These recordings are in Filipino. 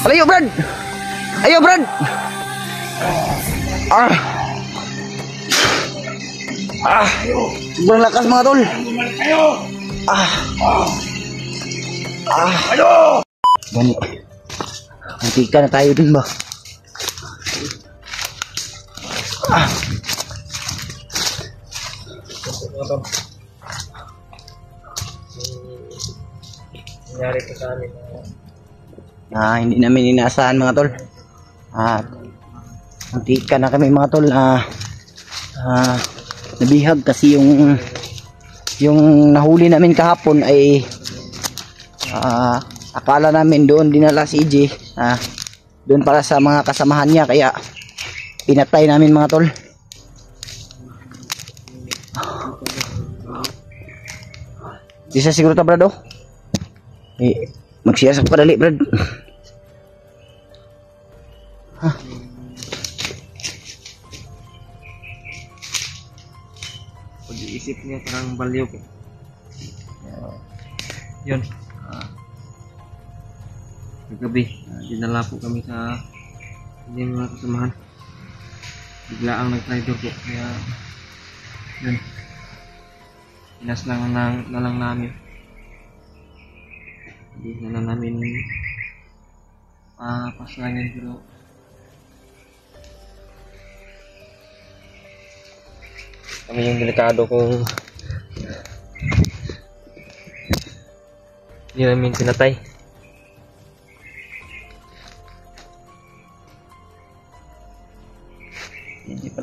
Alayo, Brad! Ayo, Brad! Sobrang lakas mga tol. Ganun. Antika na tayo dun ba? Nangyari po sa amin. Hindi namin inaasahan mga tol. Antika na kami mga tol. Nabihag kasi yung nahuli namin kahapon ay akala namin doon dinala si EJ. Doon para sa mga kasamahan niya, kaya pinatay namin mga tol. Di sa siguro ta brad oh. Magsiyasak pa dali brad. Pag-iisip niya parang baliw ko. Yun. Kagabi, dinala po kami sa hindi mga kasamahan. Bigla ang nag-rider po. Kaya yun. Pinas lang na lang namin. Hindi na lang namin paslangin, pero kami yung delikado kung hindi namin pinatay. Hindi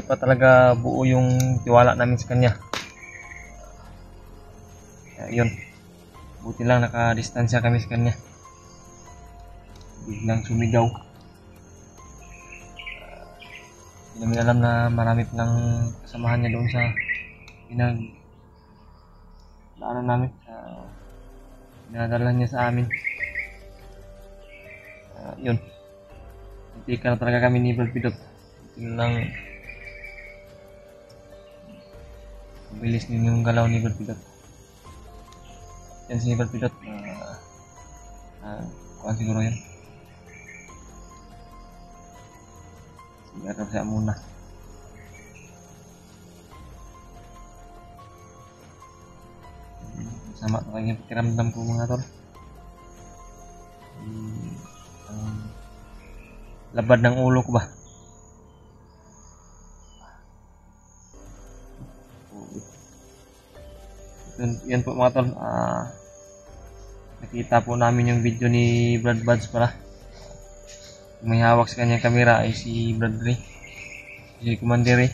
pa talaga buo yung tiwala namin sa kanya. Yun, buti lang nakadistansya kami sa kanya. Biglang sumigaw. Hindi namin alam na marami ng kasamahan niya doon sa pinagdaanan namin, sa pinadala niya sa amin. Yun, antika na talaga kami ni Brad Pidot. Yun lang, mabilis din yung galaw ni Brad Pidot. Yan si Brad Pidot, kuhan siguro yun. Siguro siya muna. Sama ito kanyang pakiramdam ko mga tol. Labad ng ulo ko ba? Yan po mga tol. Nakita po namin yung video ni Brad Buds pala. May hawak sa kanyang kamera ay si Brad Ray, si Commander Ray.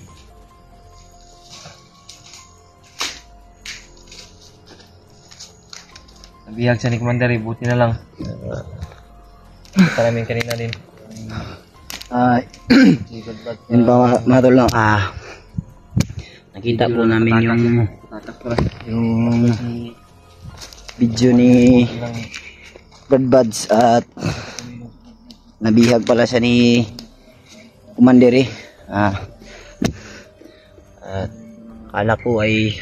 Nabihag siya ni Commander Ray, buti na lang. Kita namin kanina din. Yun pa mga tol lang. Nakita po namin yung video ni Brad Buds at nabihag pala siya ni Commander eh. Akala ko ay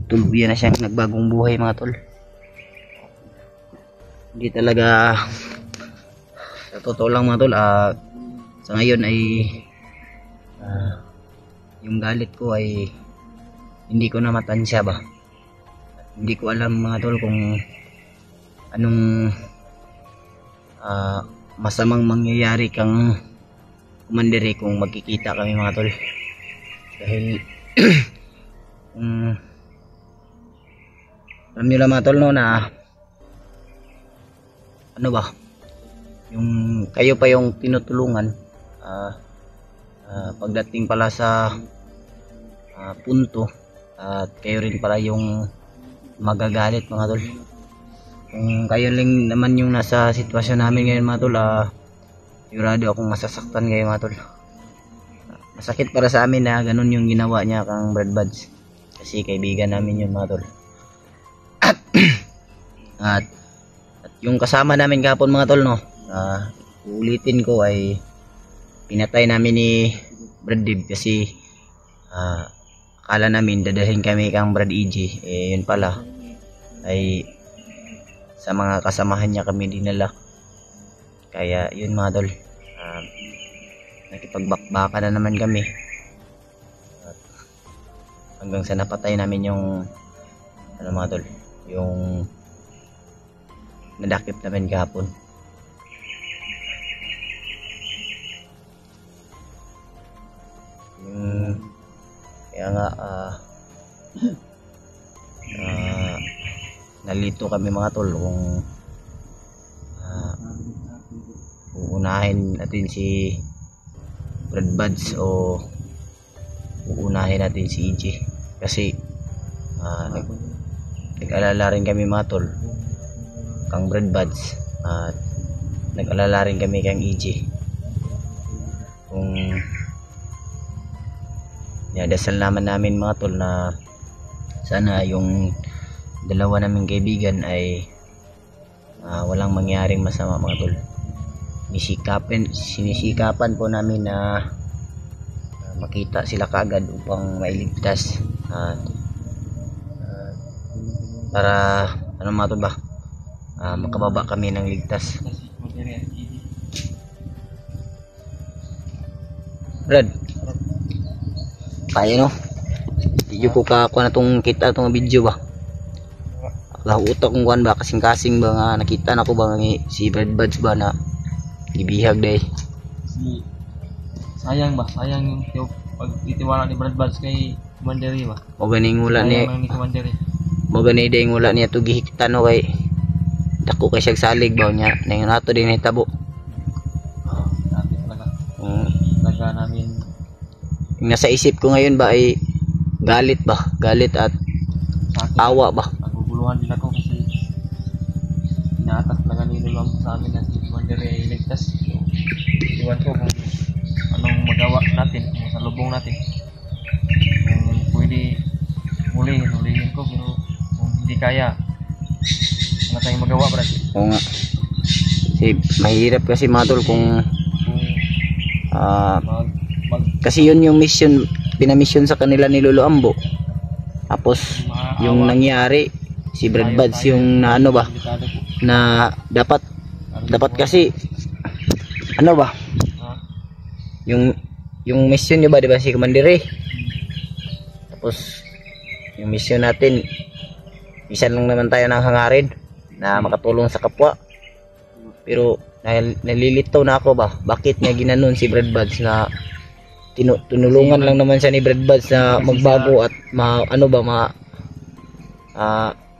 tuluyan na siyang nagbagong buhay mga tol. Hindi talaga, sa totoo lang mga tol, sa ngayon ay yung galit ko ay hindi ko na matansya ba. Hindi ko alam mga tol kung anong masamang mangyayari kang Commander kung magkikita kami mga tol. Dahil alam nyo lang mga tol no, na ano ba, yung kayo pa yung tinutulungan pagdating pala sa punto, at kayo rin pala yung magagalit mga tol. Kung kayo lang naman yung nasa sitwasyon namin ngayon mga tol, sigurado akong masasaktan kayo mga tol. Masakit para sa amin na ganun yung ginawa niya kang Brad Buds, kasi kaibigan namin yun mga tol. At yung kasama namin kahapon mga tol no, ulitin ko ay pinatay namin ni Brad Dib kasi akala namin dadahin kami kang Brad EJ, yun pala ay sa mga kasamahan niya kami dinala. Kaya yun mga tol, nakipagbakbaka na naman kami at hanggang sa napatay namin yung ano mga tol, yung nadakip namin kahapon. Kaya nga nalito kami mga tol kung uunahin natin si Brad Buds o uunahin natin si EJ, kasi nag-alala rin kami mga tol kang Brad Buds at nag-alala rin kami kang EJ. Kung dasal namin mga tol na sana yung dalawa naming kaibigan ay walang mangyaring masama mga tol. Sinisikapan po namin na makita sila kaagad upang mailigtas at para ano mga tol ba, makababa kami ng ligtas. Brad, kaya no? Hindi ko kakuha na itong kita itong video ba? Utak kong kuhan ba, kasing-kasing ba nga nakita na ko ba nga si Brad Buds ba na gibihag day. Sayang yung pagtitiwala ni Brad Buds kay Commandery ba? O ganing wala ni Commandery. Mo ganay day wala niya to gihiktan no kay dako kay siyang salig ba niya ning ato din hitabo. Dati talaga. Talaga namin yung nasa isip ko ngayon ba ay galit at awa ba. Naguguluhan din ako kasi inaatak talaga nilulang sa amin na si Commandery ay iligtas. Iwan ko kung anong magawa natin, kung sa lubong natin. Kung pwede hulihin ko, pero kung hindi kaya, wala tayong magawa, Brad. Oo nga. Kasi mahirap kasi mga tol kung kasi yun yung mission, pinamisyon sa kanila ni Lolo Ambo. Tapos yung nangyari si Brad Buds yung na ano ba na dapat kasi ano ba yung mission nyo ba, di ba si Commandery? Tapos yung mission natin isa lang naman tayo ng hangarin na makatulong sa kapwa, pero nalilito na ako ba bakit niya ginanon si Brad Buds na tinulungan lang naman siya ni Brad Buds na magbago at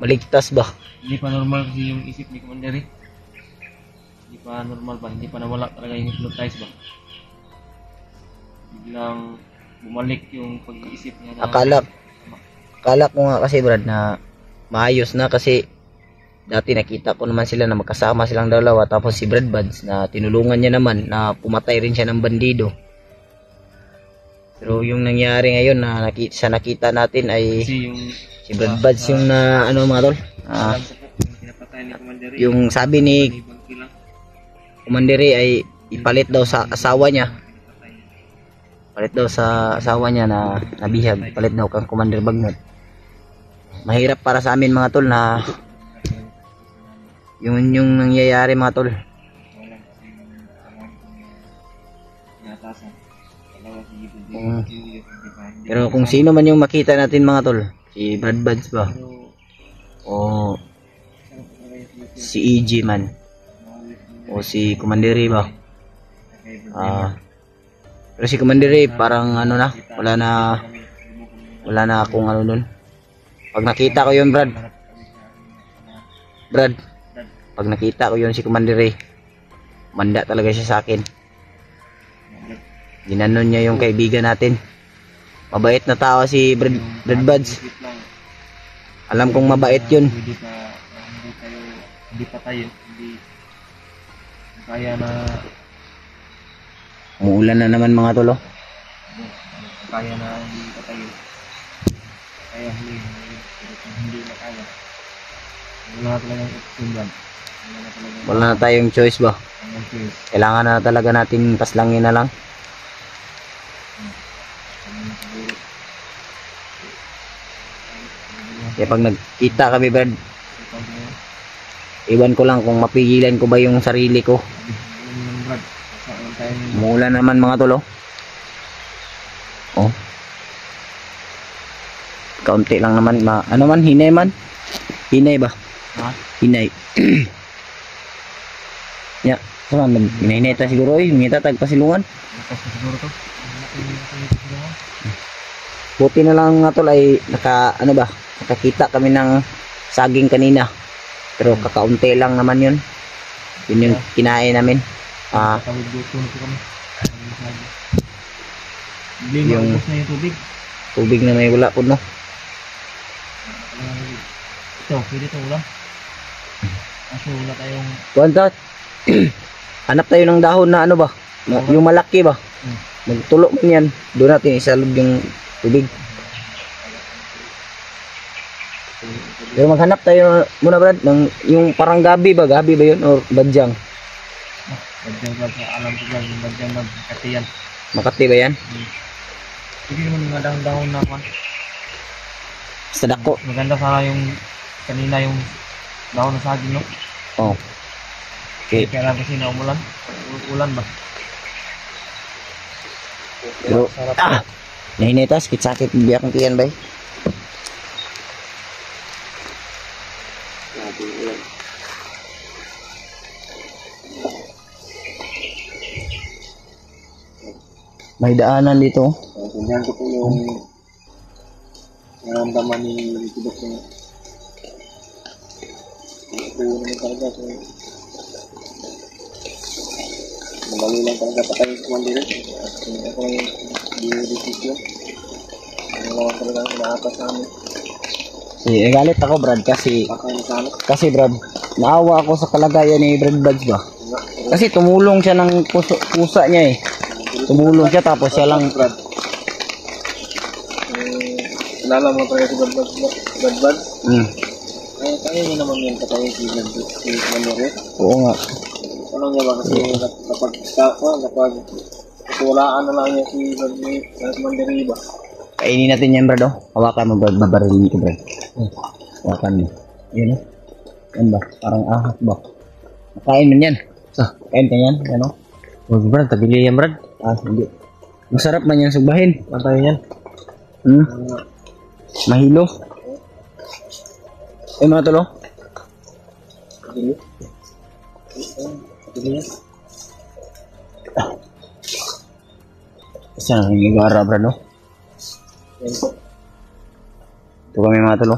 maligtas ba. Hindi pa normal kasi yung isip ni Commandery. Hindi pa normal ba, hindi pa nawala talaga yung hypnotize ba. Biglang bumalik yung pag-iisip niya na akala ko nga kasi Brad na maayos na, kasi dati nakita ko naman sila na magkasama silang dalawa, tapos si Brad Buds na tinulungan niya naman na pumatay rin siya ng bandido. Pero yung nangyari ngayon na nakita natin ay si Brad Buds yung na ano mga tol, yung sabi ni Commandery ay ipalit daw sa asawa niya. Palit daw sa asawa niya na nabihag, palit daw kang Commander Bagnot. Mahirap para sa amin mga tol na yung nangyayari mga tol. Pero kung sino man yung makita natin mga tol, si Brad Buds ba o si EJ man o si Commandery ba, pero si Commandery parang ano na, wala na akong ano nun. Pag nakita ko yun Brad, pag nakita ko yun si Commandery, manda talaga siya sa akin. Ginanon niya yung kaibigan natin. Mabait na tao si Brad Buds. Alam kong mabait yun. Hindi kaya na umuulan na naman mga tolo. Kaya na hindi patayin. Kaya hindi na kaya. Wala talagang option dyan. Wala na tayong choice ba? Kailangan na talaga natin paslangin na lang. Kaya pag nagkita kami Brad, Iwan ko lang kung mapigilan ko ba yung sarili ko. Yung Brad. Saan tayo Umuulan naman mga tol, oh. Oh. Kaunti lang naman. Ano man, hinay man. Hinay ba? ha? Hinay. Ya, sama hinay ta siguro eh. Ngita tag pasilungan. Lakas na siguro to. Buti na lang nga tol ay nakakita kami ng saging kanina. Pero kakaunti lang naman yun. Yun yung kinain namin. Tawid dito na kami. Hindi Yung- maubos na yung tubig. Tubig na may wala po no. Ito, pwede ito ulam. Kaso wala tayong Kuwanta, hanap tayo ng dahon na ano ba? Yung malaki ba? Magtulo man yan. Doon natin isalog yung tubig. Pero maghanap tayo muna Brad ng yung parang gabi ba? Gabi ba yun? Or badyang? badyang Brad. Alam ko Brad, yung badyang Brad. Kati yan. Makati ba yan? Sige naman mga dahon-dahon na kwan. Sa dako. Maganda sana yung kanina yung dahon na saging, no? Oh. Okay. Kaya lang kasi naumulan. Ulan ba? Pero, nahinitas, sakit biyak ng tiyan ba? May daanan dito. Tingnan ko po yung naramdaman ni Tibok niya. Ito naman talaga. So, madali lang talaga patayin ko man din. Ako yung di-decision. Ano naman talaga ang inaatas namin. Galit ako Brad kasi Pakain sa amin. Brad, naawa ako sa kalagayan ni Brad Buds ba? Kasi tumulong siya ng pusa niya eh. Tumulong siya tapos siya lang Brad. Kilala mo talaga si Brad Brad? Kaya niya naman yun patayin si Manere. Oo nga. Ano niya ba kasi kapag tulaan na lang niya si Manere ba? Kainin natin yan Brad oh. Hawakan mo Brad, babarilin ko Brad. Hawakan mo. Yun oh. Yan ba? Parang ahas ba? Makain mo yan. Kain ka yan. Ano? Huwag Brad, tabili yan Brad. Hindi. Masarap man yan sugbahin. Pantay yan. Mahilo. Mga tolo. Tabili. Tabili yan. Isa na yung igara Brad oh. Yan po. Ito kami mga tolo.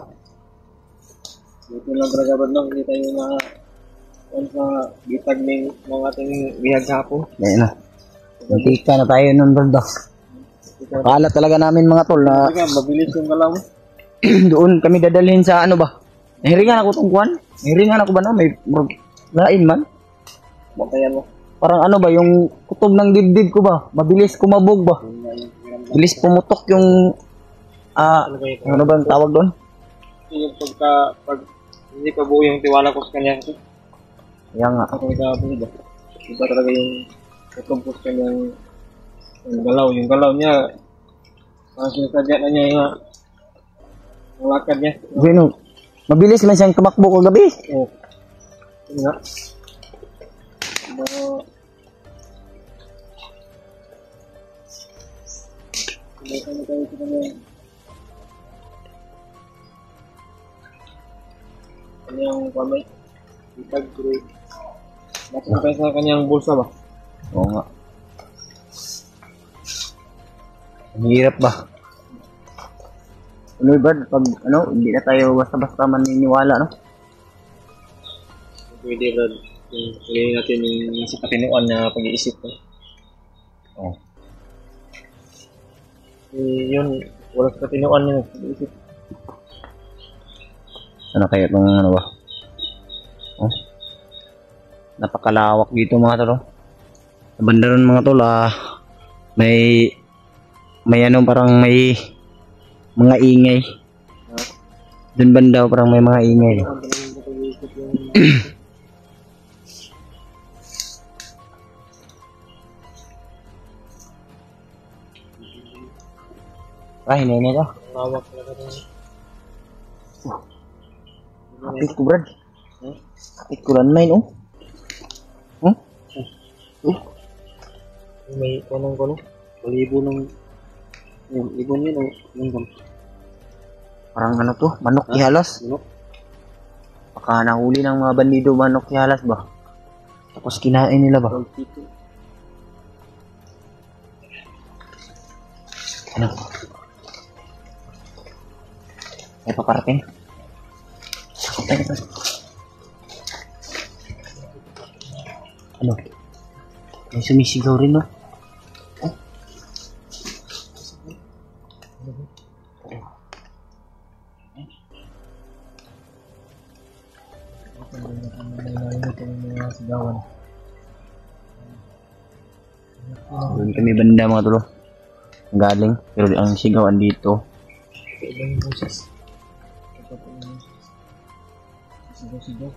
Dito lang talaga Brad no, hindi tayo na sa gitag ng ating bihag hapon. Ayan na. Mantika na tayo nun Brad oh. Kala talaga namin mga tol na Talaga, mabilis yung galaw mo. doon kami dadalhin sa ano ba? Nahiringan ako tong kuwan. Nahiringan ako ba na may lain man? Bantayan mo. Parang ano ba yung kutob ng dibdib ko ba? Mabilis kumabog ba? Bilis pumutok yung ano ba ang tawag doon? Yung pag hindi pa buo yung tiwala ko sa kanya kasi Kaya nga. ako nagkabuo ba? Iba talaga yung kutumpos kanyang yung galaw niya kasi sadya na niya yung lakad niya. Bueno, mabilis man siyang tumakbo kagabi. Oo. Yun nga. Kanya tayo sa kanya. Kanyang kamay. Itag grade. Bakit tayo sa kanyang bulsa ba? Oo nga. Ang hirap ba? Ano ba? Pag hindi na tayo basta-basta maniniwala, no? Pwede Brad, yung huli natin yung sa katinoan na pag-iisip ko. Oo. Yun, wala sa katinoan yun, pag-iisip. Ano kaya itong ano ba? Oh. Napakalawak dito mga tol. Sa banda ron mga tol, may ano parang may mga ingay. Doon banda parang may mga ingay. Hinay ka. Lawak talaga rin. Kapit ko Brad. Kapit ko lang main, oh. Oh? Oh? May kanang kono. Balibo ng yung ibon yun o yung kono. Parang ano to? Manok ihalas? Ano? Baka nahuli ng mga bandido manok ihalas ba? Tapos kinain nila ba? Ano? May paparating? Sakot tayo ito. Ano? May sumisigaw rin, no? Doon kami banda mga tulo. Galing. Pero ang sigawan dito. Ibang boses. Sigaw.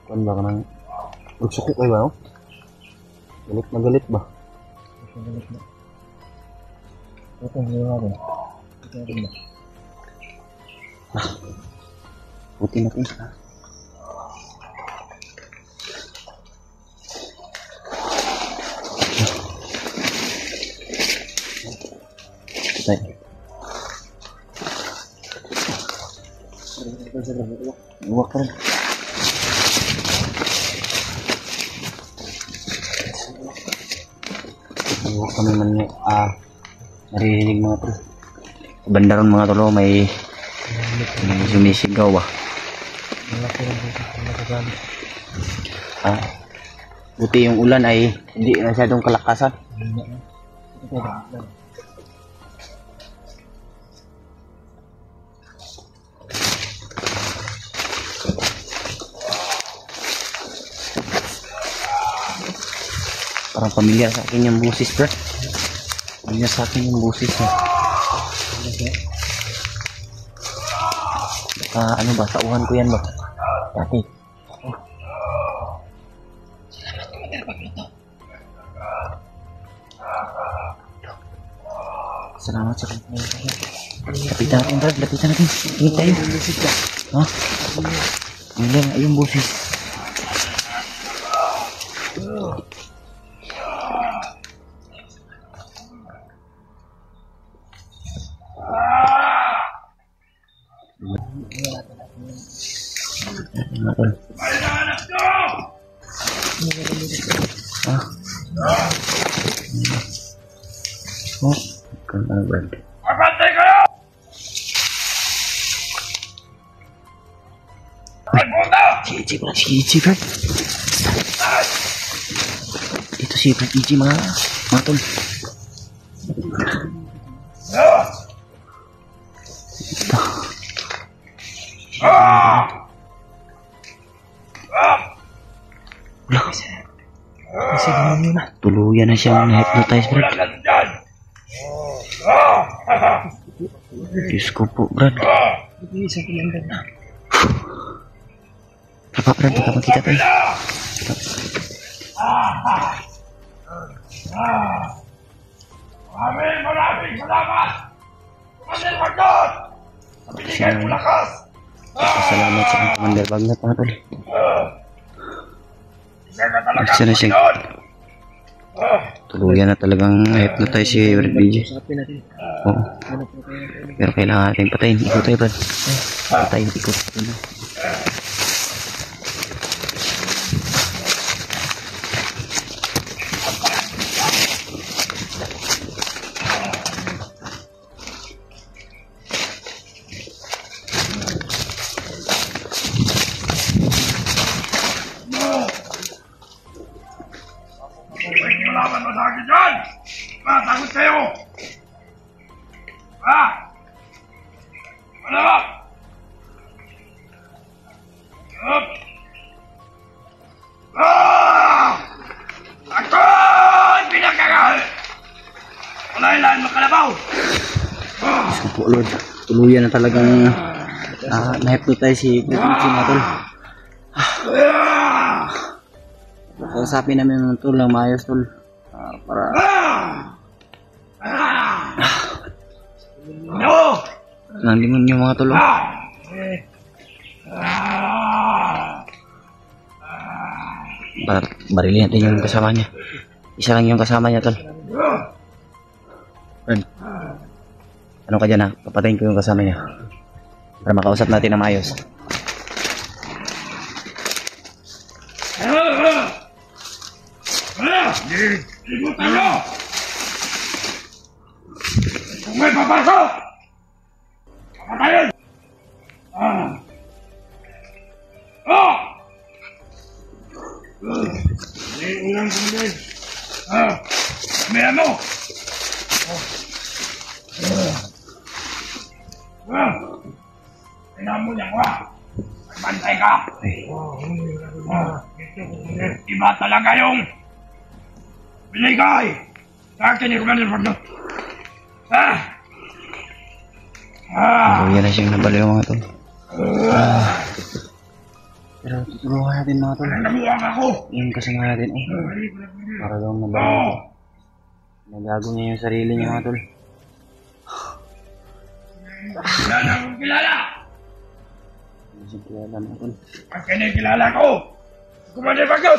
Kuan ba ka nang ugsukok kayo ba, no? Galit na galit ba? Galit na. Ito ang ginawa ko. Ito ang ginawa. Puti natin. Tayo. Iwak ka rin. Iwak kami man naririnig mga tol. Sa banda ron mga tolo may sumisigaw ba? Malaki ng boses na nakagamit. Buti yung ulan ay hindi masyadong kalakasan. Ito ba? Parang pamilyar sa akin yung busis, bro. Pamilyar sa akin yung busis, eh. Baka ano ba, tauhan ko yan ba? Dati. Salamat sa kanya. Lapitan natin, Brad. Lapitan natin. Tingin tayo. Ha? Hindi nga yung busis. Oh, kan Brad. Abantay kayo! Ay, puta! Si Ichi, Brad. Ito si Brad Ichi, mga tol. Kasi gano'n yun na. Tuluyan na siyang na-hypnotize, Brad. Diyos ko po, Brad. Isa ko lang na. Apa, Brad? Baka makita tayo. Maraming salamat! Commander Bagnat! Binigay mo lakas! Salamat sa Commander Bagnat, mga tol. Isa ka talaga, Isa na siyang tuluyan na talagang hypnotize si Brad BJ. Usapin natin. Oo. Ano po kayo? Pero kailangan natin patayin. Ikot tayo, Brad. Patayin, ikot. Malaman mo sa akin dyan! Matagot kayo! Ano? Ako'y pinagkagal! Wala-ilan makalabaw! Diyos ko po, Lord. Tuluyan na talagang na-hypnotize si Brad BJ, mga tol. Kausapin namin mga tol ng maayos, tol. Para No! Ng demonyo mga tol. Oh. Barilin natin yung kasama niya. Isa lang yung kasama niya tol. Brad. Ano ka dyan ha? Papatayin ko yung kasama niya. Para makausap natin na maayos. Libutan mo! Kung may papasok! Kapatayin! May ulang kumulin. Kamihan mo! Tingnan mo yan, magbantay ka! Iba talaga yung binigay sa akin ni Commander Fernando. Yan na siyang nabaliw mga tol. Pero tutulungan natin mga tol. Nabuwang ako! Yung kasama natin. Para daw nabaliw. Nagago niya yung sarili niya mga tol. Kilala kong kilala! Hindi siya kilala mga tol. Ang kinikilala ko! Commander Fernando!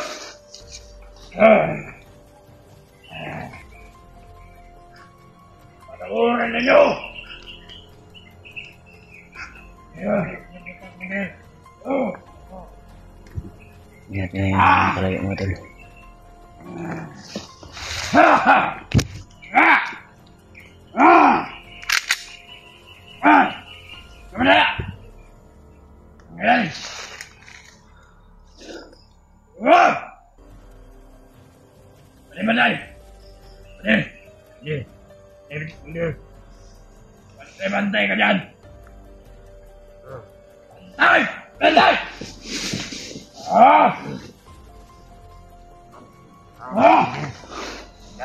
Patawaran ninyo! Ingat niya yung palayo mga tol. Kamala! Ngayon! Bantay! Bantay ka dyan! Bantay! Bantay!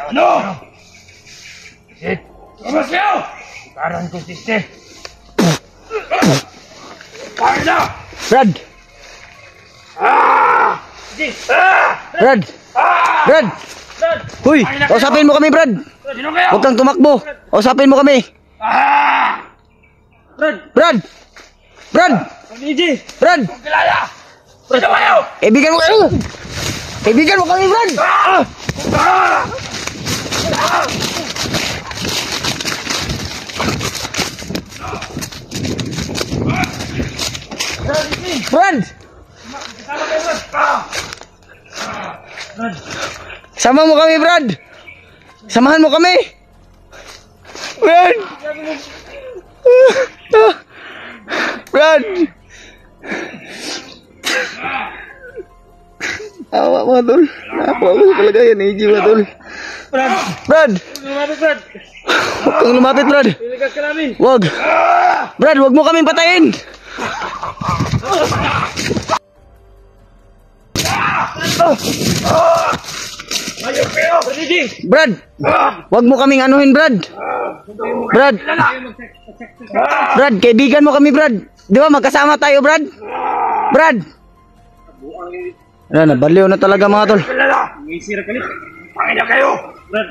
Ano? Labas kayo! Parang kusiste! Kaya na! Brad! Brad! Brad! Huy! Kausapin mo kami Brad! Sino kayo? Huwag kang tumakbo! Kausapin mo kami! Brad! Brad! Brad! EJ! Brad! Kilala! Sino kayo? Kaibigan mo kayo! Kaibigan mo kami Brad! Brad! Sama mo kami Brad! Samahan mo kami! Brad! Brad! Awa mga tol. Nakawa ko talaga yan. EJ mga tol. Brad! Brad! Lumapit, Brad! Huwag kang lumapit Brad. Iligas ka namin! Wag. Brad, wag mo kaming patayin. Ayun kayo! EJ! Brad, wag mo kaming anuhin Brad. Brad, Brad, kaibigan mo kami Brad. Di ba magkasama tayo Brad? Brad. Nabaliw na talaga mga tol. Kilala! Isira ka nito! Pangina kayo! Brad!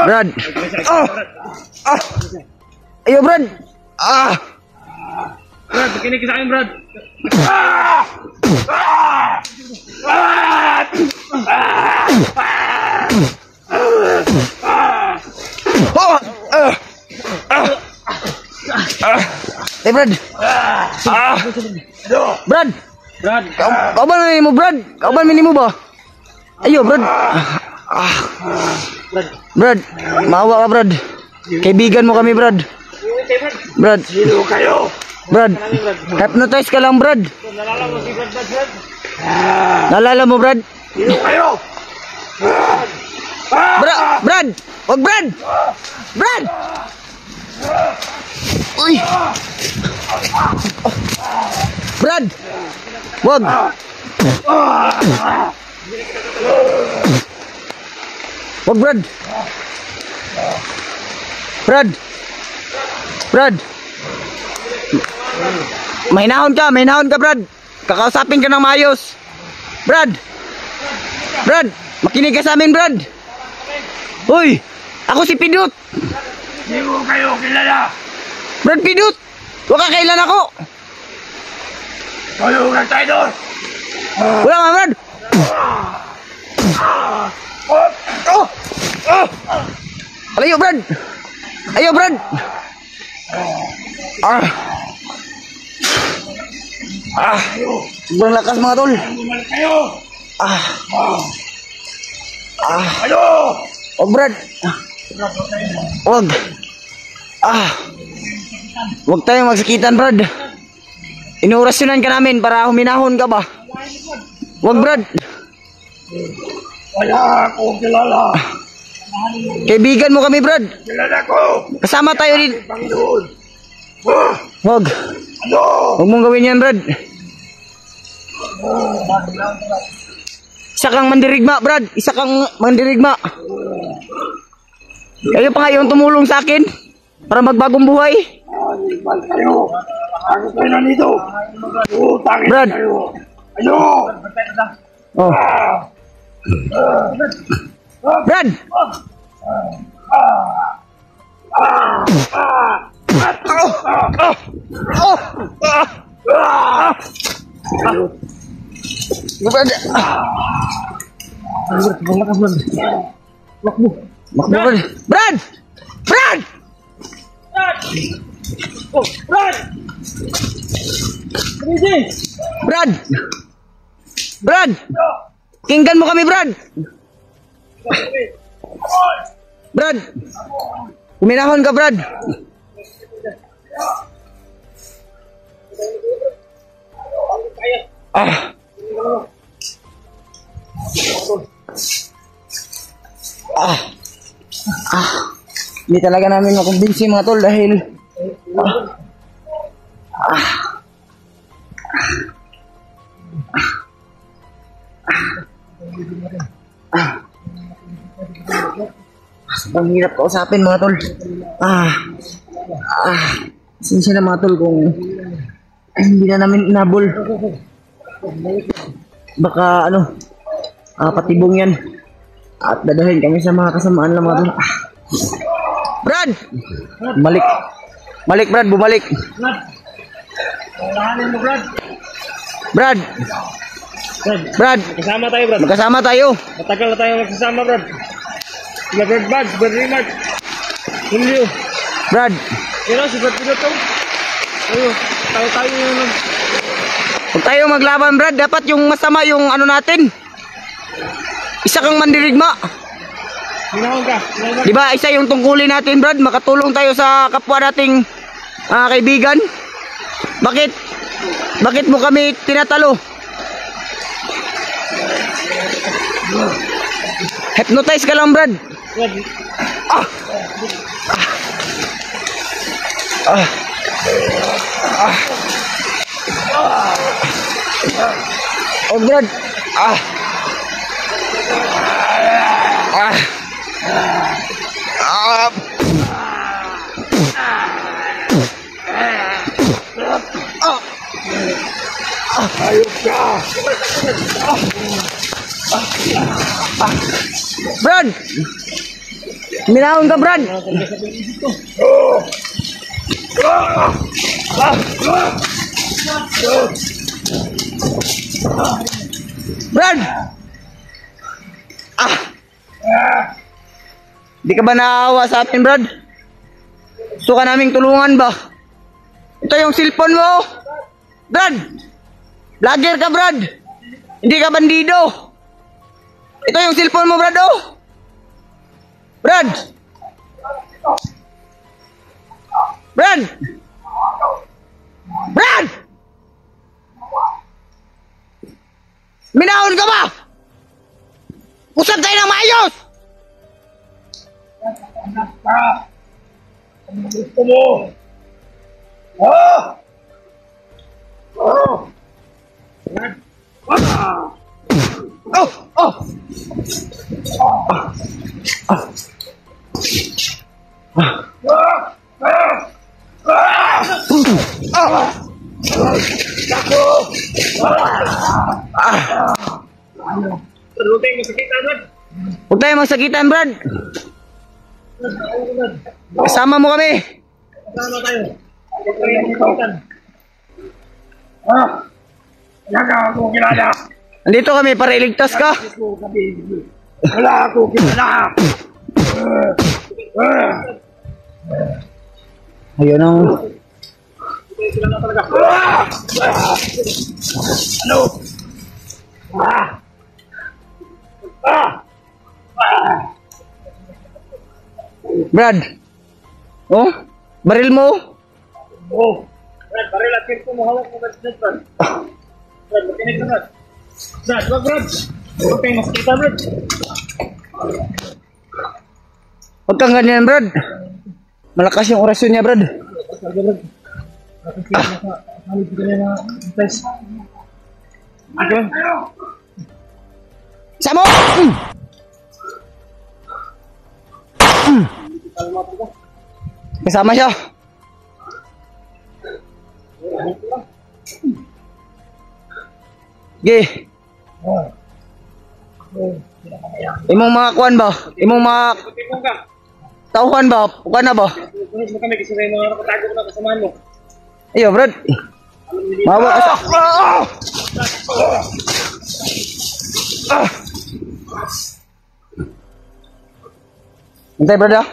Brad. Ayo Brad. Brad, pakinig ka sa akin, Brad! Brad. Brad. Brad! Kauban na mo Brad. Kauban mo ba? Ayo Brad. Brad, maawa ka Brad. Kaibigan mo kami Brad. Brad. Sino kayo? Brad, hypnotize ka lang Brad. Nalala mo si Brad, Brad! Nalala mo Brad? Sino kayo? Brad! Wag Brad! Brad! Uy! Brad! Wag! Wag Brad! Brad! Brad! Mahinahon ka Brad! Kakausapin ka ng maayos! Brad! Brad! Makinig ka sa amin Brad! Uy! Ako si Pidot! Hindi ko kayo kilala. Brad Pidot! Huwag ka kailan ako! Kayo ng traidor. Wala nga, Brad! Alayo, Brad! Ayaw, Brad! Sobrang lakas mga tol. Bumalik kayo. Ano? Huwag, Brad! Huwag! Huwag tayong magsakitan, Brad. Inuorasyonan ka namin para huminahon ka ba? Huwag, Brad! Wala akong kilala. Kaibigan mo kami, Brad. Kilala ko. Kasama tayo din. Panginoon. Huwag. Ano? Huwag mong gawin yan, Brad. Isa kang mandirigma, Brad. Isa kang mandirigma. Kayo pa kayong tumulong sa akin para magbagong buhay. Animal kayo. Ako kayo na nito. Utangin Brad. kayo. Ano? Oh. Brad! Brad! Makbo, Brad! Brad! Brad! Brad! Brad! Kinggan mo kami, Brad! Brad! Huminahon ka, Brad! Hindi talaga namin makumbinsi mga tol dahil ang hirap kausapin mga tol. Sinsya na mga tol kung hindi na namin inabol. Baka patibong yan. At dadahin kami sa mga kasamaan lang mga tol. Brad! Bumalik. Balik, Brad, bumalik. Brad! Brad! Kasama tayo, Brad. Magkasama tayo. Matagal na tayo magsasama, Brad. Sila Brad Buds, Brad Raymart, Julio. Brad! Yan o, si Brad Pidot to. Ayo, tayo yung Huwag tayo maglaban, Brad. Dapat yung masama yung natin. Isa kang mandirigma. hinahon ka. Di ba isa yung tungkulin natin, Brad? Makatulong tayo sa kapwa nating kaibigan. Bakit mo kami tinatalo? Hypnotize ka lang, Brad. Oh, Brad. Ayos ka. Brad! Minahon ka, Brad! Brad! Di ka ba naawa sa atin, Brad? Gusto ka naming tulungan ba? Ito yung cellphone mo! Brad! Vlogger ka, Brad! Hindi ka bandido! Ito yung cellphone mo, Brad, oh! Brad! Brad! Brad! Minahon ka ba? Usap tayo ng maayos! Anak ka. Ano gusto mo? Oh! Huwag tayo magsakitan, Brad. Kasama mo kami. Kasama tayo. Wala ka ako kilala. Andito kami para iligtas ka. Wala ako kilala. Ayun ang... Ano? Brad. Oh? Baril mo? Oh, Brad, baril at kirko mo. Hawak mo, Brad. Brad, makinig ka, Brad. Brad, wag, Brad. Huwag kayong maskita, Brad. Huwag kang ganyan, Brad. Malakas yung orasyon niya, Brad. Sabi, Brad. Tapos sila nakahalip ka niya na test. ano kayo? Samo! Kasama siya. Sige. Imong mga kuan ba? Imong mga Tipong ka. tauhan ba? Kuan na ba? Punod mo kami kasi may mga nakatago na kasamahan mo. Ayo, Brad. Mawa ka sa... Hintay, Brad, ah.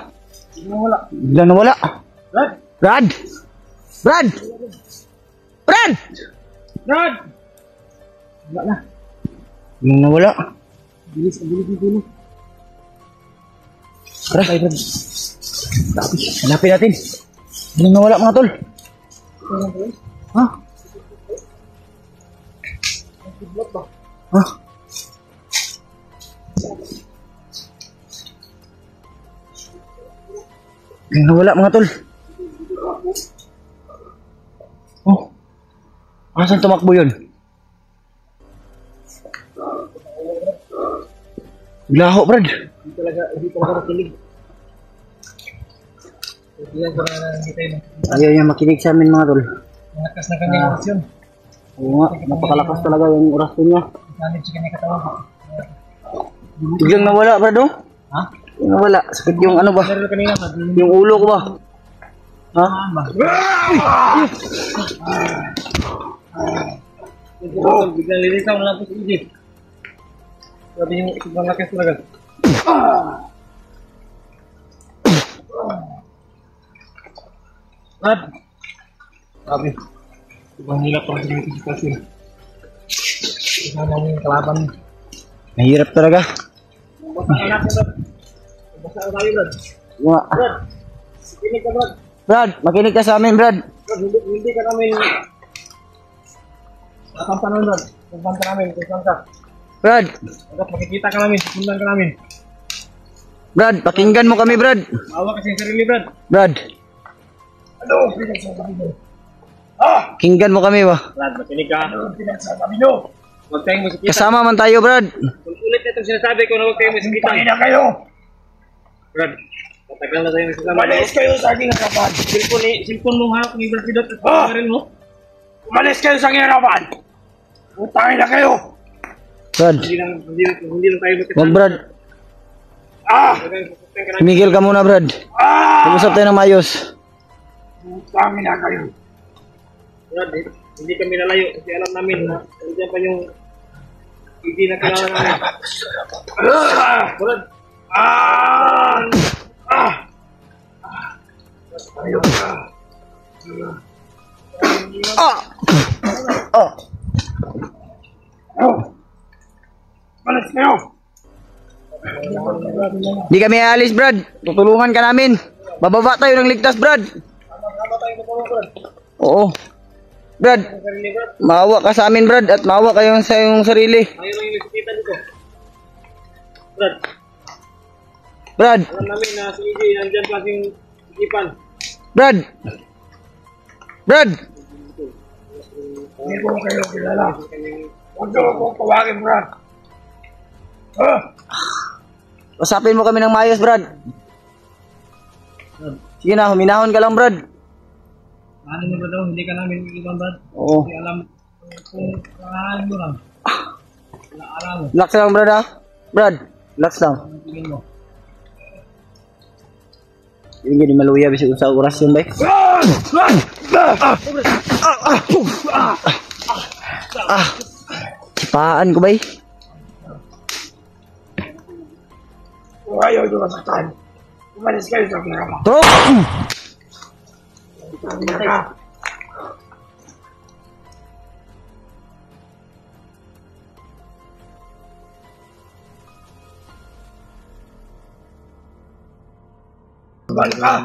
Wala. Biglang nawala. Brad! Brad! Brad! Brad! Brad! Wala na. Biglang nawala. Bilis dito. Tara, Brad. Hanapin natin. Biglang nawala, mga tol. Ha? Ha? Biglang nawala, mga tol. Oh. Asan tumakbo yun? Laho, Brad. Hindi talaga nakilig. Hindi tayo Ayaw niya makinig sa amin, mga tol. malakas na kanyang orasyon. Oo nga, napakalakas talaga yung orasyon niya. Sanib sa kanyang katawan. Biglang nawala, Brad, oh. Ha? Biglang nawala. Sakit yung ano ba? Pero kanina ka, Yung ulo ko ba? Ha? biglang lilitaw na lang po sa Egypt. Sabi yung sobrang lakas talaga. Brad! Sabi, sobrang hirap ang sige sitwasyon. Kasama mo yung kalaban mo. Mahirap talaga. Basta anak mo, Brad. Basta tayo, Brad. Oo nga. Brad! Sikinig ka, Brad. Brad, makinig ka sa amin, Brad. Brad, hindi ka namin nakampa namin, Brad. Kumpan ka namin, kumpan ka. Brad, Brad, makikita ka namin, susundan ka namin. Brad, pakinggan mo kami, Brad. Maawa kasi yung sarili, Brad. Brad, Ano? Ah! pakinggan mo kami ba? Brad, makinig ka. Ano pinagsasabi nyo? Huwag tayong masikita. Kasama man tayo, Brad. Kung ulit na itong sinasabi ko na huwag tayong masikita. Tangin na kayo! Brad, matagal na tayo nagsasama. Umalis kayo sa aking harapan! Cellphone mong hawak ni Brad Pidot at Ah! rin mo. Umalis kayo sa aking harapan! Utangin na kayo! Brad, Hindi lang tayo magkasama. wag, Brad. Ah! Tumigil ka muna, Brad. Ah! Mag-usap tayo ng maayos. Utangin na kayo! Brad, hindi kami nalayo kasi alam namin na nandiyan pa yung hindi na kailangan namin. Ah! Brad, Ah! Ah! Ayun na! Ah! Oh! Ano? Umalis kayo! Di kami aalis, Brad. Tutulungan ka namin. Bababa tayo ng ligtas, Brad. tama tayo magkawa, Brad. Oo. Brad, Ang sarili, Brad. maawa ka sa amin, Brad. At maawa kayo sa iyong sarili. Ayaw lang yung nakikita dito. Brad, Brad, alam namin na si EJ nandiyan pa yung isipan. Brad. Brad. Hindi ko kayo kilala. Huwag niyo akong tawagin, Brad. Ah! Usapin mo kami ng maayos, Brad. Sige na, huminahon ka lang, Brad. Ano mo ba daw? Hindi ka namin iiwan, Brad. Oo. Hindi alam kung pangalan mo lang. Wala alam mo. Relax lang, Brad, ha? Brad, relax lang. Ang tingin mo. Yung gini maluya bisa sa oras yun bay. Sipaan ko bay. Kung ayaw nyo masaktan, umalis kayo sa pinaka. Bro! Balik ka!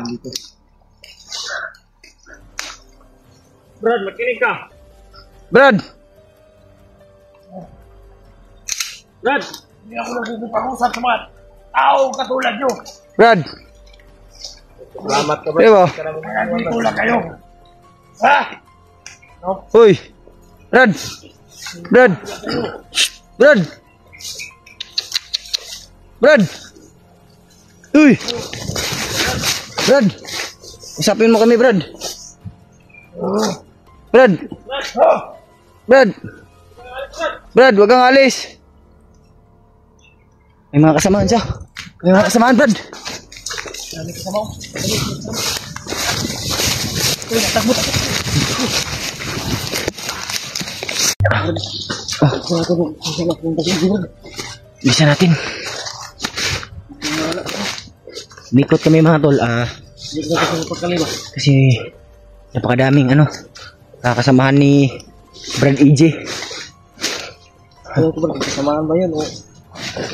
Brad, makinig ka! Brad! Brad! Hindi ako nagpipag-usap sa mga tao katulad nyo. Brad! Salamat ka, Diba? Kaya dito lang kayo. Ha? Uy! Brad! Brad! Brad! Brad! Uy! Brad! Usapin mo kami, Brad. Brad! Brad! Brad, wag kang alis. May mga kasamaan siya. May mga kasamaan, Brad. Bisa natin. Mikot kami mga tol. Kasi napakadaming kakasamahan ni Brad EJ. Ano ito ba? Kasamahan ba yun?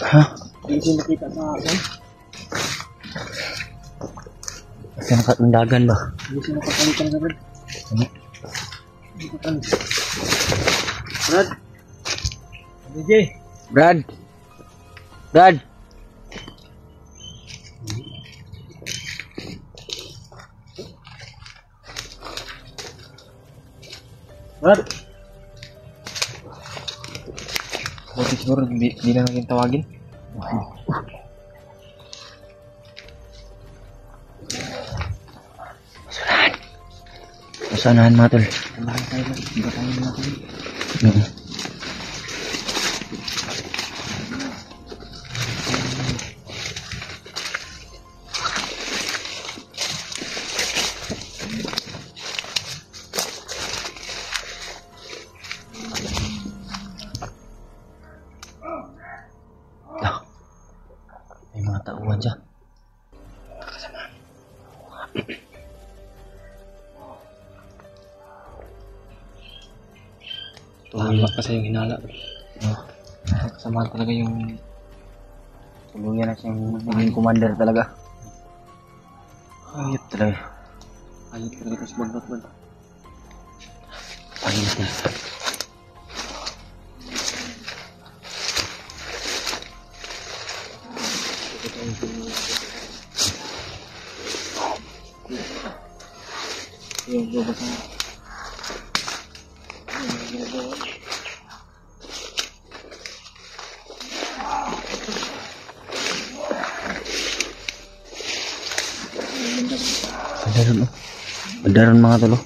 Ha? Hindi siya nakita sa akin. Kasi nakatundagan ba? Hindi siya nakapalitan na Brad. Ano? Brad! DJ! Brad! Brad! Brad! Buti siguro hindi na natin tawagin. Masanahan mga tol. Samahan tayo lang. Iba tayo natin. May mga tauhan siya. Tama kasi yung hinala. Kasamahan talaga yung Tuluyan na siyang maging commander talaga. Ayot talaga. ayot talaga ito sa bagnot man. Ayot eh. Yung lubas na. Padaron Padaron mga tolo.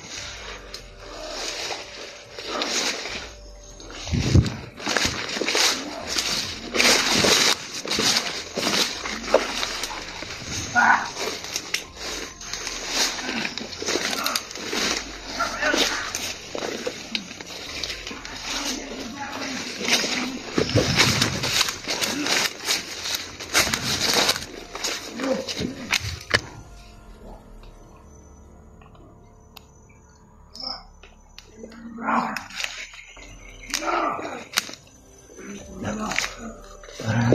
Parang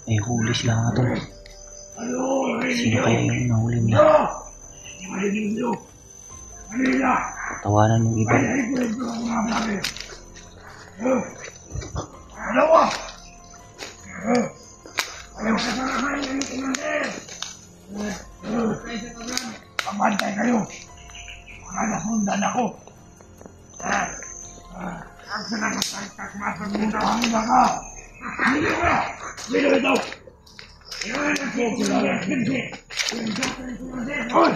may huli sila mga tol. Sino kaya yung nahuli nila? Tawanan ng iba. Pamantay kayo. Mga nasundan ako. Ang sinakasagkakmasan mo na ang mga. Hindi ka! Sino ito? Hoy!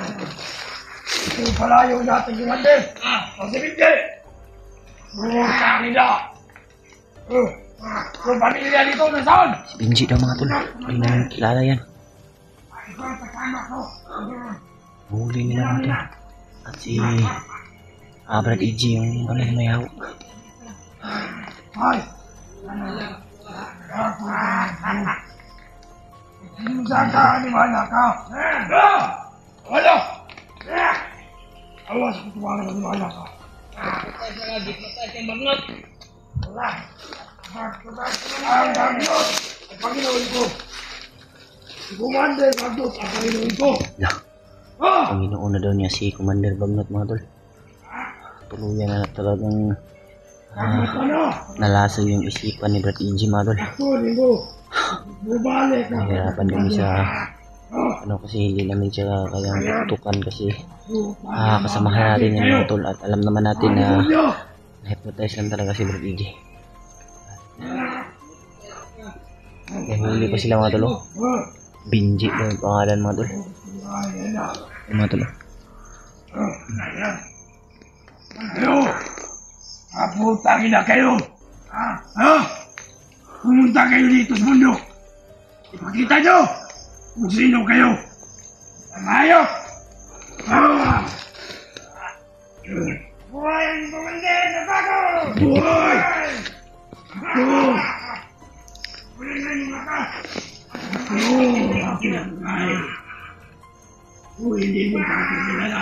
Ito pala yung dating kumandir. Ang sibigay! Buhos ka nila! Yung pamilya dito, nasaan? Si Benji daw mga tol. Hindi na kilala yan. Huli nila mga tol. At si Brad EG yung ano yung may hawak. Ay! Saan ka? Animala ka? Wala! Awas ko tumalang ng animala ka. Matay sa lagi, matay sa mangot. Wala. Ang Bagnot! Ang Panginoon ko! Si Commander Bagnot, ang Panginoon ko! Lah, Panginoon na daw niya si Commander Bagnot mga tol. Tuluyan na talagang nalaso yung isipan ni Brad EG mga tol. Nahihirapan kami sa ano kasi hindi namin siya kayang tutukan kasi kasamahan natin yung mga tol at alam naman natin na na-hypnotize lang talaga si Brad EG. Huli pa sila mga tol. Benji daw yung pangalan mga tol. Yung mga tol. Kayo! Kaputangin na kayo! Ha? Pumunta kayo dito sa mundo! Ipakita nyo kung sino kayo! Ang hayop! Buhay ang Commander na bago! Buhay! Ako! Buhay na yung mata! Ako! Akin ang buhay! Kung hindi mo kakilala,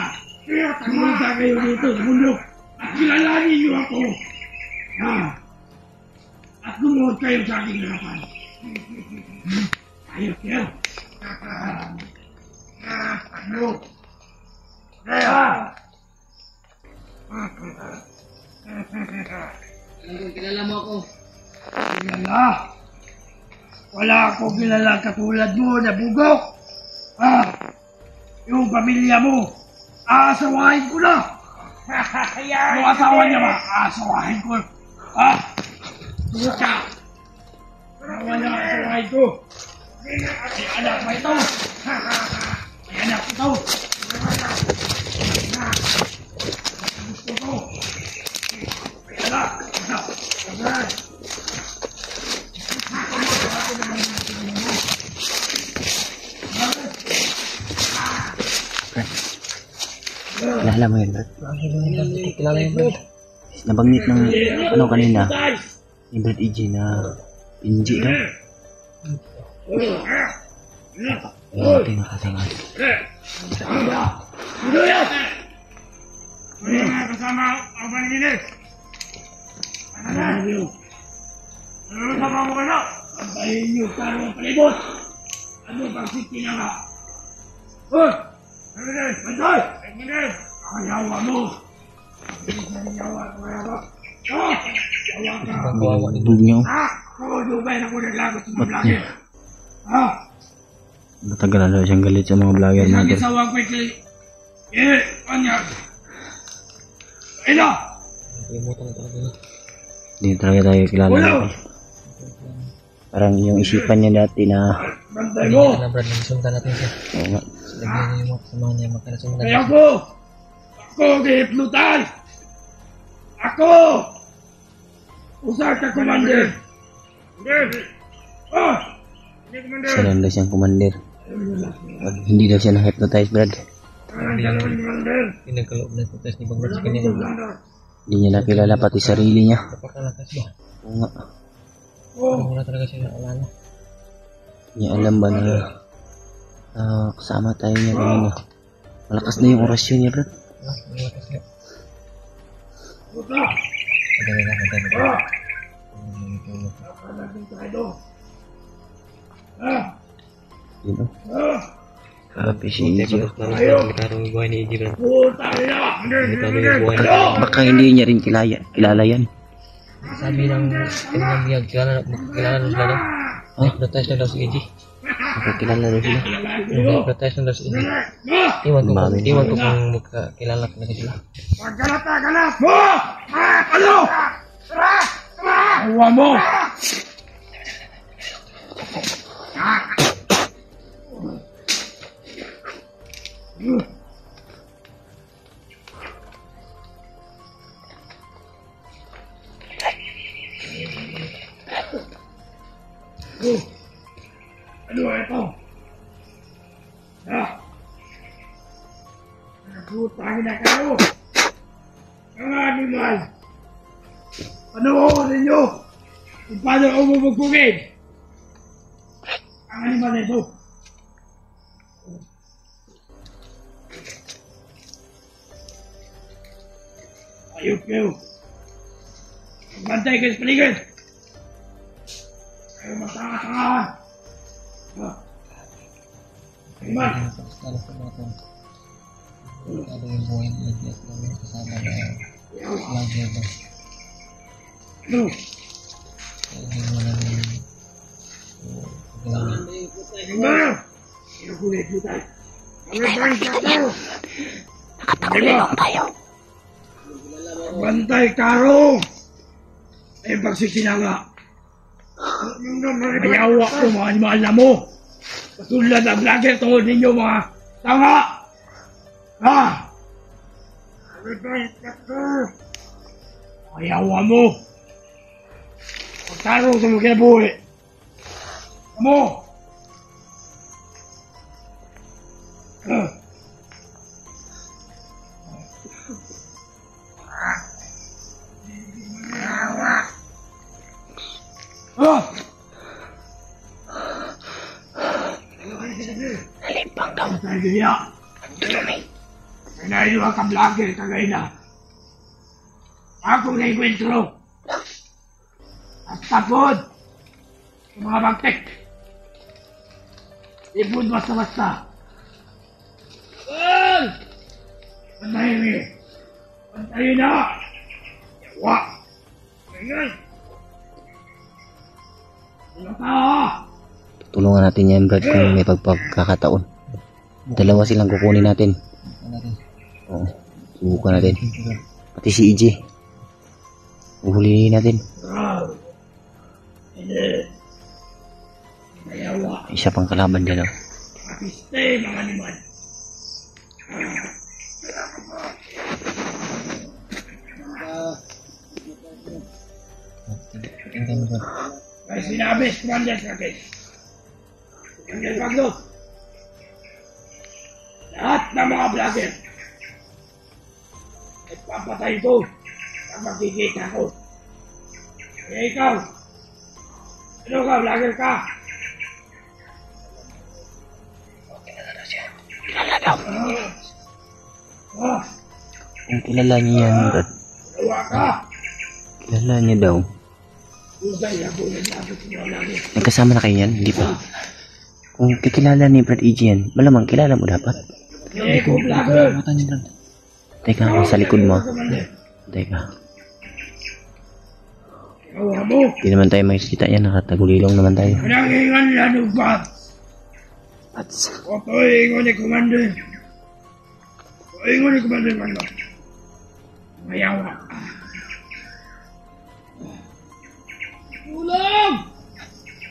pumunta kayo dito sa mundo at kilalanin niyo ako! At lumuhod kayo sa aking harapan. Ayos kayo. Ano? Kaya! Kilala mo ako. Kilala? Wala akong kilala katulad mo na bugok. Yung pamilya mo, aasawahin ko na. Yung asawa niya ba? Aasawahin ko. Buka! Asawa niya, aasawahin ko. May anak pa ito. May anak ito. Gusto ko. May anak. Kilala mo yun, Brad? Kilala yun, Brad. Nabanggit ng ano kanina ni Brad EG na Benji daw. Ayan, tingnan. Sino yan? Sino yan kasama ang panigilis? Ano niyo? Ano kasama mo ka na? Antayin niyo karo ang palibot! Ano bang siti niya nga? Hoy! Pagminil! Bantay! Pagminil! Ayawa mo! Ayawa ko kaya ba? Ayawa ka! Bug niyo. Dubay na ko naglagot sa mga vlogger! Matagal na daw siyang galit sa mga vlogger mga tol. Isawag ko ito. Kanya. Ina! Kalimutan na talaga yun. Hindi talaga tayo kilala natin. Parang yung isipan niya dati na Bantay Hindi mo! na, Brad. Nagsundan natin siya. oo nga, Lagyan niyo yung mga kasama niya. Magkanasundan Kaya natin. ako! Ako gihipnotize! Ako! Usar ka, Commander! Hindi! Hindi, Commander! isa lang daw siyang commander. At hindi daw siya na-hypnotize, Brad. Commander! Yung nagkaloob na ito test ni Bang Brad sa kanya. Hindi niya nakilala pati sarili niya. Napakalakas ba? Oo nga. Parang wala talaga siya naalala. Hindi niya alam ba na kasama tayo niya kanina. Malakas na yung orasyon niya, Brad. Malakas nga. Puta! Madali na, madali na. Yun o. Grabe si Hindi EG. pa klaro yung buhay ni EG, Brad. Puta nila! Hindi klaro yung buhay ni EG. Baka hindi niya rin kilala yan. Sabi ng kanilang biyag, kilala na sila daw. Hypnotize na daw si EG. Baka kilala rin sila. Hypnotize na daw si EG. Iwan ko kung magkakilala talaga sila. Pagkalat! Ano? Awa mo! Putangin na kayo! Mga animal! Panoorin ninyo kung paano ako bubugbugin! Ang animal na ito! Ayop kayo! Magbantay kayo sa paligid! Kayo magtanga-tangahan! Animal! Ada yang buat lihat kami kesana ya belajar dong. Ano? Ini mana nih? Animal! Kinukulit mo tayo! Ang bantay tayo! Nakatagulilong tayo. Bantay karo! Ay pagsisinanga! Mayawa ko mga animal na mo! Patulad ang vlogger tungkol ninyo mga tanga! Ha! Mayawa mo! Pagkaro sa mga kinabuhi! Mo! Nalimpang daw. Tayo kaya! Tulumi. Pinailuwa ka vlogger kagay na. Ako na ikwentro. At tapod. Sa mga bagtek. Ipod basta-basta. Ay! Pantayin niyo. Pantayin na. Yawa. Ngayon. Ano ka? Tulungan natin yan, Brad, kung may pagkakataon. Dalawa silang kukunin natin. Oo, subukan natin. Pati si EJ. Uhulihin natin. Hindi. Mayawa. Isa pang kalaban dyan, oh. Kapiste, mga animal. May sinabi, Commander Sakis. Commander Baglot. Lahat ng mga vlogger ay papatay ito pag magkikita ko. Kaya ikaw, ano ka, vlogger ka? Kilala daw. Ah, Kung kilala niya yan, Brad. Dalawa ka. Kilala niya daw. Usay ako naglabot sa mga vlogger. Nagkasama na kayo yan? Hindi pa. Kung kikilala ni Brad EJ yan, malamang kilala mo dapat. Kaya ikaw, vlogger. Teka, sa likod mo. Teka. Gawa mo. Hindi naman tayo makikita yan. Nakatagulilong naman tayo. Pinangingan lanubat. Pats. Oto ingon ni Commander. Oto ingon ni Commander Baglot. Mayawa. Tulong!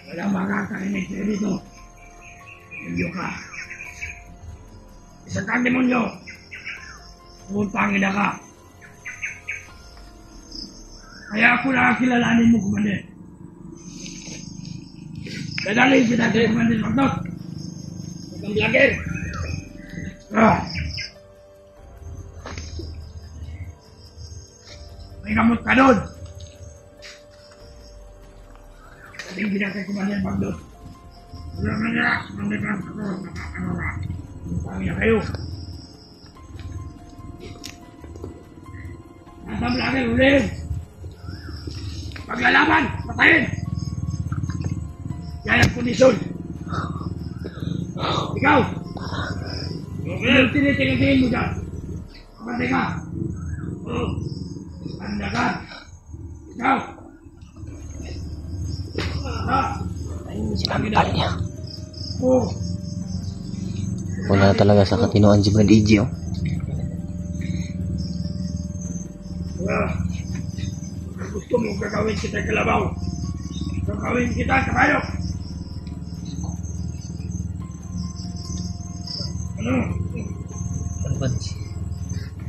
Walang makakarinig sa'yo dito. Demonyo ka. Isang kang demonyo. Putangin na ka. Kaya ako nakakilalanin mo, Commander. Dadalhin kita kay Commander Baglot. Huwag kang vlogger. May gamot ka doon. Sabihin kita kay Commander Baglot. Wala ka na, Commander Baglot. Nakakagawa. Putangin na kayo. Nasa vlogger, ulit. Paglalaban, patayin! Yan ang kondisyon. Ikaw! Yung tinitingin mo dyan. Kapatid ka. Handa ka. Ikaw! Sinampal niya. Oo. Wala na talaga sa katinoan si Brad EJ, oh. Gusto mo gagawin kita kalabaw. Gagawin kita kabayo. Ano?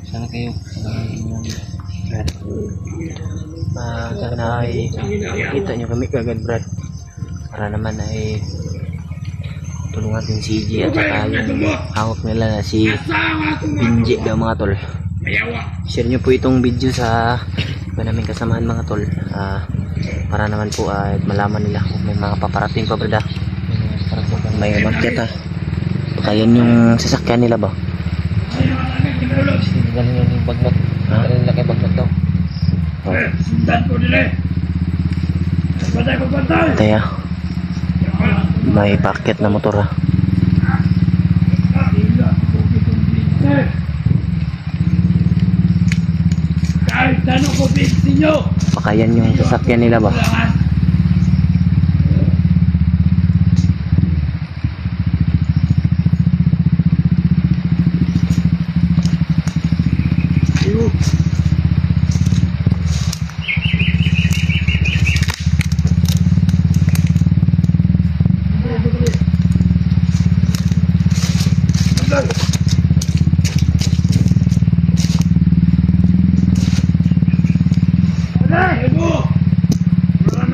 Sana kayo Brad. Sana ay kita nyo kami kagad, Brad. Para naman ay tulungan din si EJ at saka yung hawak nila na si Binji daw mga tol. Share nyo po itong video sa iba namin kasamahan mga tol, para naman po malaman nila kung may mga paparating pa brada. May market baka yan yung sasakyan nila ba? Galing yung bagnot. Galing nila kay bagnot daw. Sundan ko nila. Patay ko patay. Kaya may packet na motor Kahit ano ko pinsin nyo. baka yan yung sasakyan nila ba?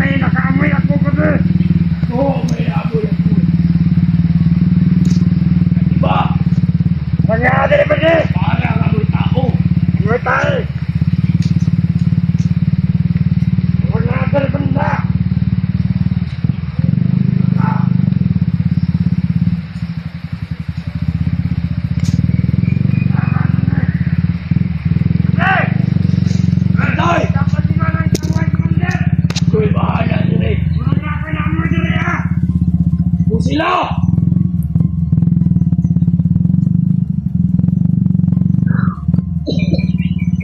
May nakaamoy ako kasi. Oo, may amoy ako. Diba? Mangyari rin ba siya? Parang amoy tao. Amoy tao. Mangyari rin banda. Sila!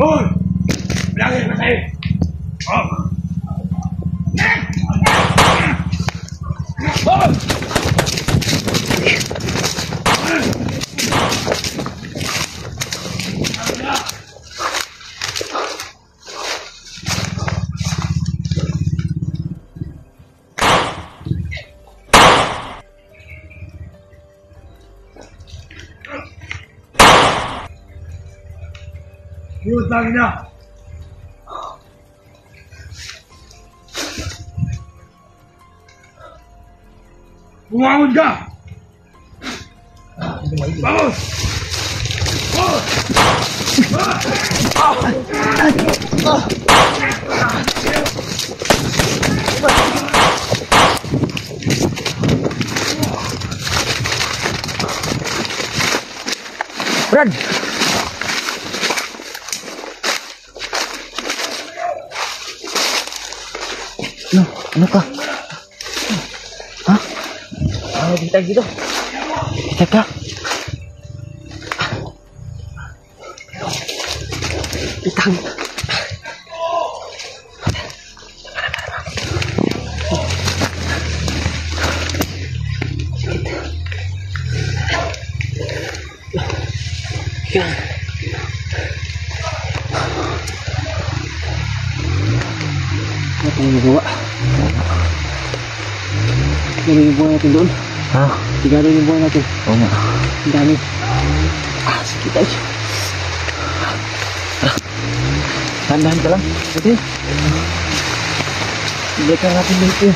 Hoy! Bilangin pa sa'yo! Oh! Hoy! Utang na. Bumangon ka! Bangon! Brad! Ano ka? Ha? Ano dito dito? Teka. Itang. Yan. Apa yang dibawa? 3,000 buah natin doon. Ha? 3,000 buah natin. Oo nga. Ang dami. Sakit tayo. Dahan-dahan ka lang. Pwede. Ibalik natin dito.